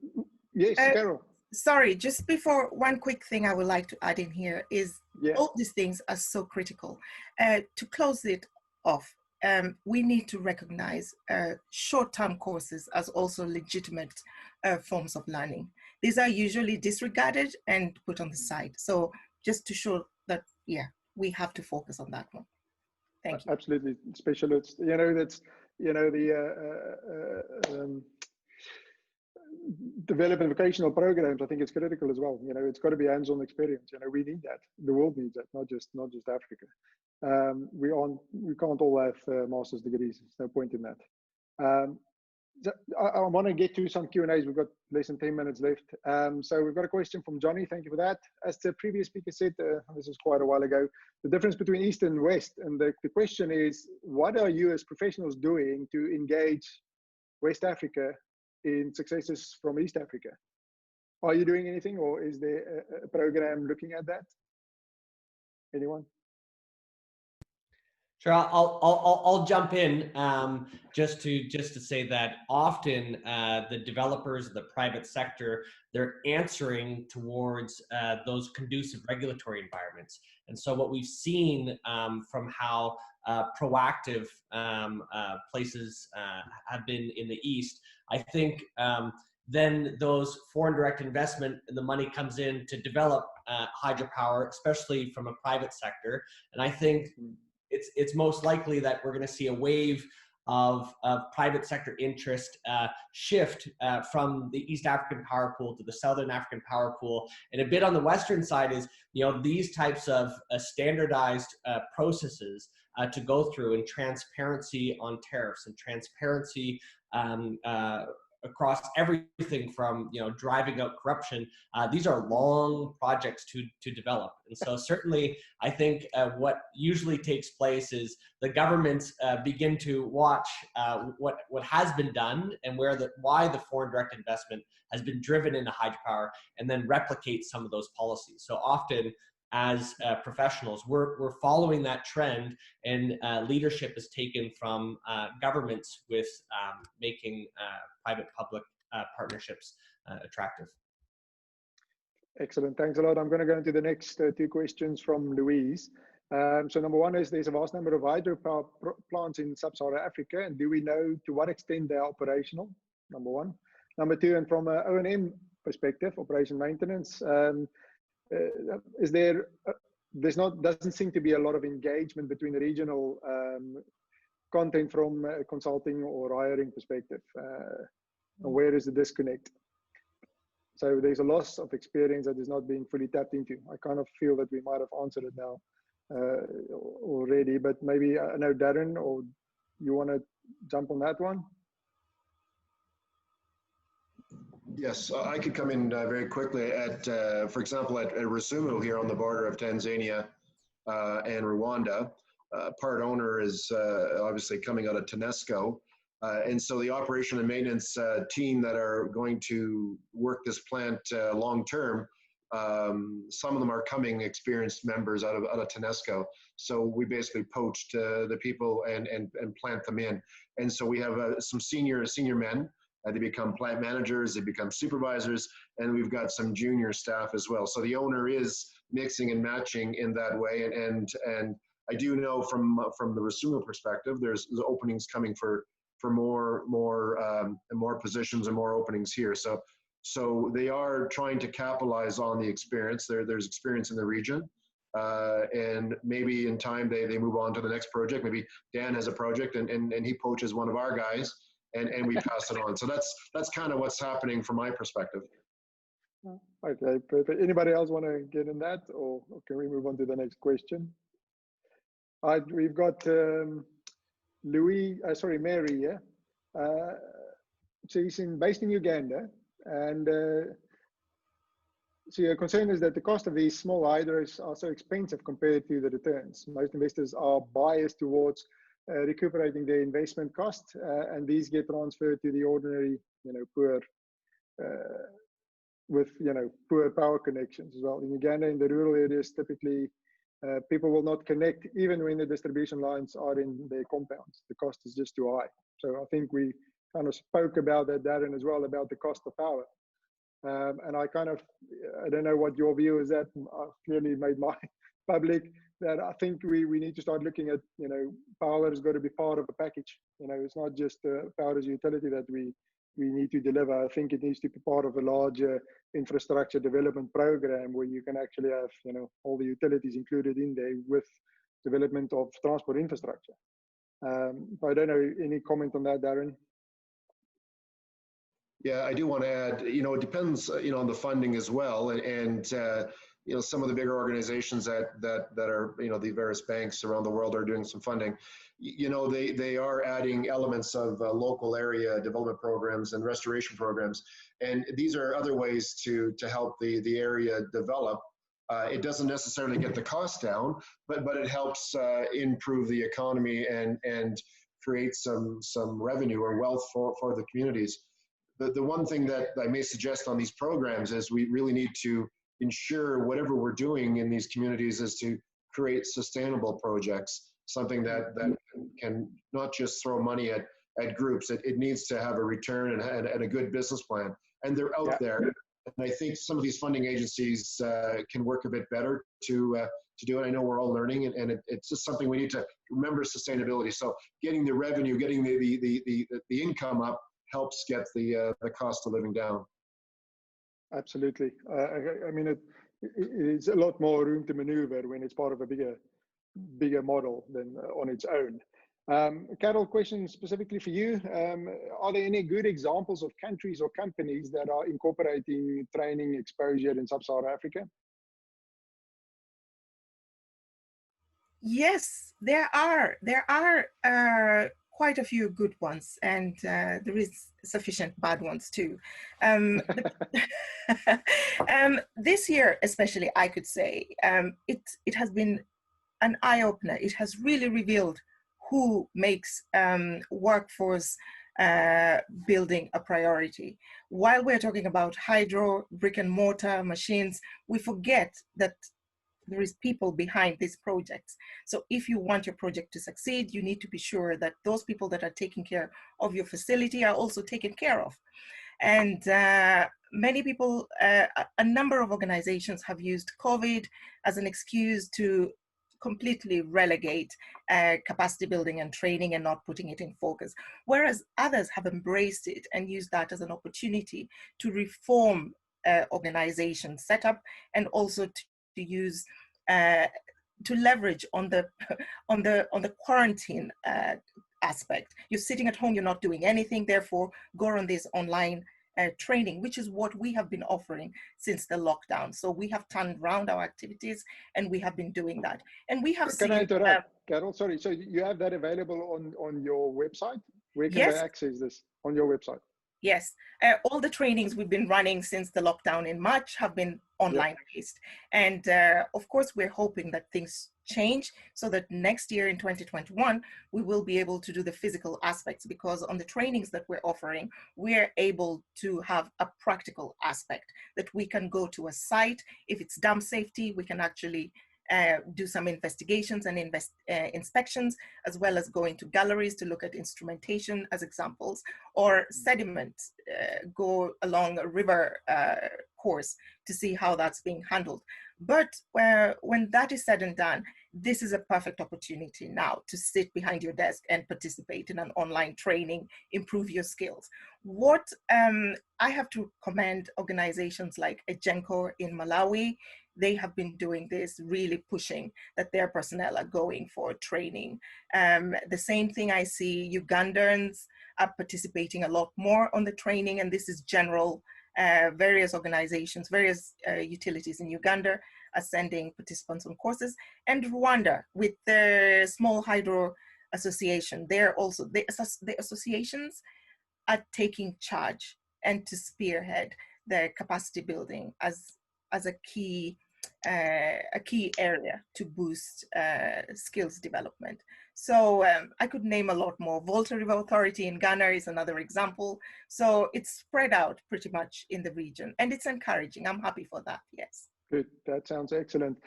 S6: yes, Carole.
S2: Sorry, just before, one quick thing I would like to add in here is all these things are so critical. To close it off, we need to recognize short-term courses as also legitimate forms of learning. These are usually disregarded and put on the side. So just to show that, yeah, we have to focus on that one. Thank you.
S6: Absolutely, specialists. You know, that's, you know, the developing vocational programs, I think it's critical as well. You know, it's got to be hands-on experience. You know, we need that. The world needs that, not just Africa. We can't all have master's degrees. There's no point in that. I want to get to some Q&As. We've got less than 10 minutes left. So we've got a question from Johnny. Thank you for that. As the previous speaker said, this was quite a while ago, the difference between East and West. And the question is, what are you as professionals doing to engage West Africa in successes from East Africa? Are you doing anything, or is there a program looking at that? Anyone?
S3: Sure, I'll jump in just to say that often the developers, the private sector, they're answering towards those conducive regulatory environments. And so what we've seen from how proactive places have been in the East, I think then those foreign direct investment and the money comes in to develop hydropower, especially from a private sector. And I think it's most likely that we're going to see a wave of private sector interest shift from the East African power pool to the Southern African power pool. And a bit on the Western side is, you know, these types of standardized processes to go through, and transparency on tariffs and transparency across everything from, you know, driving out corruption. These are long projects to develop. And so certainly I think what usually takes place is the governments begin to watch what has been done and why the foreign direct investment has been driven into hydropower, and then replicate some of those policies. So often as professionals, we're following that trend, and leadership is taken from governments with making private-public partnerships attractive.
S6: Excellent, thanks a lot. I'm going to go into the next two questions from Louise. So number one is, there's a vast number of hydropower plants in Sub-Sahara Africa, and do we know to what extent they are operational? Number one. Number two, and from an O&M perspective, operation maintenance, is there, doesn't seem to be a lot of engagement between the regional content from a consulting or hiring perspective. And where is the disconnect? So there's a loss of experience that is not being fully tapped into. I kind of feel that we might have answered it now already, but maybe I know Darren, or you want to jump on that one?
S4: Yes, I could come in very quickly at, for example, at Rusumo here on the border of Tanzania and Rwanda. Part owner is obviously coming out of TANESCO. And so the operation and maintenance team that are going to work this plant long term, some of them are coming experienced members out of TANESCO. So we basically poached the people and plant them in. And so we have some senior men. They become plant managers, they become supervisors, and we've got some junior staff as well. So the owner is mixing and matching in that way. And I do know from the Rusumo perspective, there's openings coming for more positions and more openings here. So So they are trying to capitalize on the experience. There's experience in the region. And maybe in time they move on to the next project. Maybe Dan has a project and he poaches one of our guys and we pass it on. So that's kind of what's happening from my perspective.
S6: Okay, perfect. Anybody else want to get in that, or can we move on to the next question? All right, we've got Mary, yeah? So he's based in Uganda, and so your concern is that the cost of these small hydros are so expensive compared to the returns. Most investors are biased towards recuperating their investment cost, and these get transferred to the ordinary, poor, with poor power connections as well. In Uganda, in the rural areas, typically people will not connect even when the distribution lines are in their compounds. The cost is just too high. So I think we kind of spoke about that, Darren, as well, about the cost of power. And I don't know what your view is that. I've clearly made my public that I think we need to start looking at, power has got to be part of a package. It's not just power as a utility that we need to deliver. I think it needs to be part of a larger infrastructure development program where you can actually have, all the utilities included in there with development of transport infrastructure. I don't know, any comment on that, Darren?
S4: Yeah, I do want to add, it depends, on the funding as well. And some of the bigger organizations that are, the various banks around the world are doing some funding. They are adding elements of local area development programs and restoration programs. And these are other ways to help the area develop. It doesn't necessarily get the cost down, but it helps improve the economy and create some revenue or wealth for the communities. The one thing that I may suggest on these programs is we really need to ensure whatever we're doing in these communities is to create sustainable projects, something that can not just throw money at groups. It needs to have a return and a good business plan. And they're out there. And I think some of these funding agencies can work a bit better to do it. I know we're all learning, and it's just something we need to remember: sustainability. So getting the revenue, getting the income up helps get the cost of living down.
S6: Absolutely. I mean, it's a lot more room to maneuver when it's part of a bigger model than on its own. Carole, question specifically for you. Are there any good examples of countries or companies that are incorporating training exposure in Sub-Sahara Africa?
S2: Yes, there are. There are quite a few good ones, and there is sufficient bad ones too. This year, especially, I could say, it has been an eye-opener. It has really revealed who makes workforce building a priority. While we're talking about hydro, brick and mortar machines, we forget that there is people behind these projects. So if you want your project to succeed, you need to be sure that those people that are taking care of your facility are also taken care of. And many people, a number of organizations have used COVID as an excuse to completely relegate capacity building and training and not putting it in focus, whereas others have embraced it and used that as an opportunity to reform organization setup and also to use to leverage on the quarantine aspect. You're sitting at home, you're not doing anything, therefore go on this online training, which is what we have been offering since the lockdown. So we have turned around our activities and we have been doing that. And we have
S6: Can I interrupt, Carole? Sorry, so you have that available on your website? Where can they access this? On your website?
S2: Yes, all the trainings we've been running since the lockdown in March have been online based. And of course, we're hoping that things change so that next year in 2021, we will be able to do the physical aspects, because on the trainings that we're offering, we're able to have a practical aspect that we can go to a site. If it's dam safety, we can actually do some investigations and inspections, as well as going to galleries to look at instrumentation as examples, or sediment, go along a river course to see how that's being handled. But when that is said and done, this is a perfect opportunity now to sit behind your desk and participate in an online training, improve your skills. What I have to commend organizations like Ejenco in Malawi. They have been doing this, really pushing that their personnel are going for training. The same thing I see Ugandans are participating a lot more on the training, and this is general. Various organizations, various utilities in Uganda are sending participants on courses, and Rwanda with the Small Hydro Association, they're also, the associations are taking charge and to spearhead the capacity building as a key area to boost skills development. So I could name a lot more. Volta River Authority in Ghana is another example. So it's spread out pretty much in the region, and it's encouraging. I'm happy for that, yes.
S6: Good, that sounds excellent.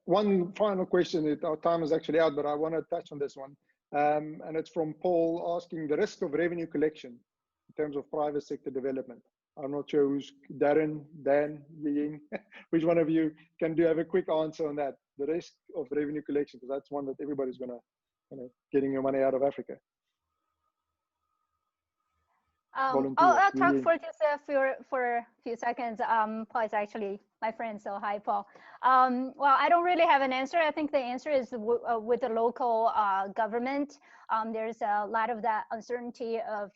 S6: One final question, our time is actually out, but I want to touch on this one. And it's from Paul asking the risk of revenue collection in terms of private sector development. I'm not sure who's Darren, Dan, Ying, which one of you can have a quick answer on that, the risk of revenue collection, because that's one that everybody's going to, getting your money out of Africa.
S5: I'll talk for just for a few seconds. Paul is actually my friend, so hi, Paul. Well, I don't really have an answer. I think the answer is with the local government. There's a lot of that uncertainty of,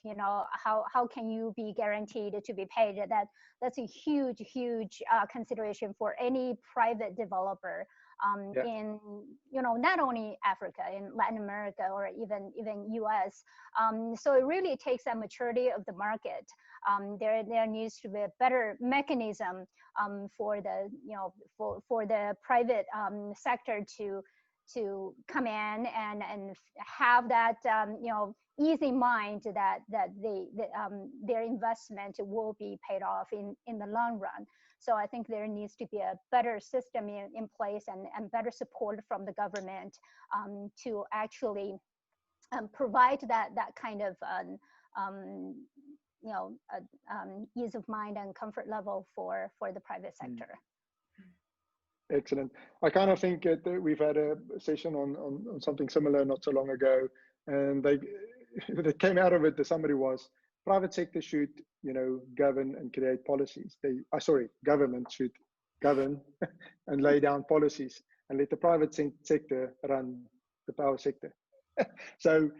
S5: how can you be guaranteed to be paid? That's a huge consideration for any private developer. In not only Africa, in Latin America, or even US. So it really takes that maturity of the market. There needs to be a better mechanism for the for the private sector to come in and have that easy mind that their investment will be paid off in the long run. So I think there needs to be a better system in place and better support from the government to actually provide that kind of ease of mind and comfort level for the private sector.
S6: Excellent. I kind of think that we've had a session on something similar not so long ago, and they came out of it, the summary was private sector should govern and create policies. Government should govern and lay down policies and let the private sector run the power sector. So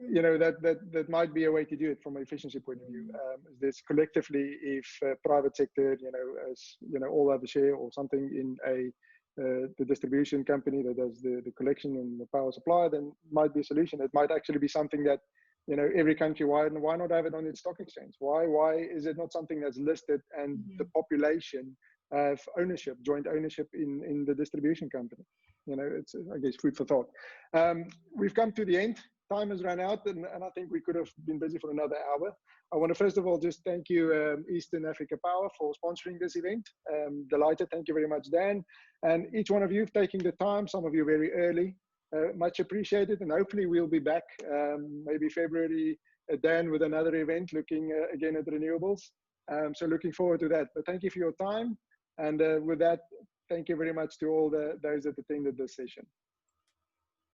S6: that might be a way to do it from an efficiency point of view. There's collectively, if private sector all have a share or something in the distribution company that does the collection and the power supply, then might be a solution. It might actually be something that every country, why not have it on its stock exchange? Why is it not something that's listed and the population have ownership, joint ownership in the distribution company? It's, I guess, food for thought. We've come to the end. Time has run out, and I think we could have been busy for another hour. I want to first of all just thank you, Eastern Africa Power, for sponsoring this event. Delighted. Thank you very much, Dan. And each one of you taking the time, some of you very early. Much appreciated, and hopefully we'll be back maybe February, Dan, with another event looking again at renewables. So looking forward to that. But thank you for your time, and with that, thank you very much to all those that attended this session.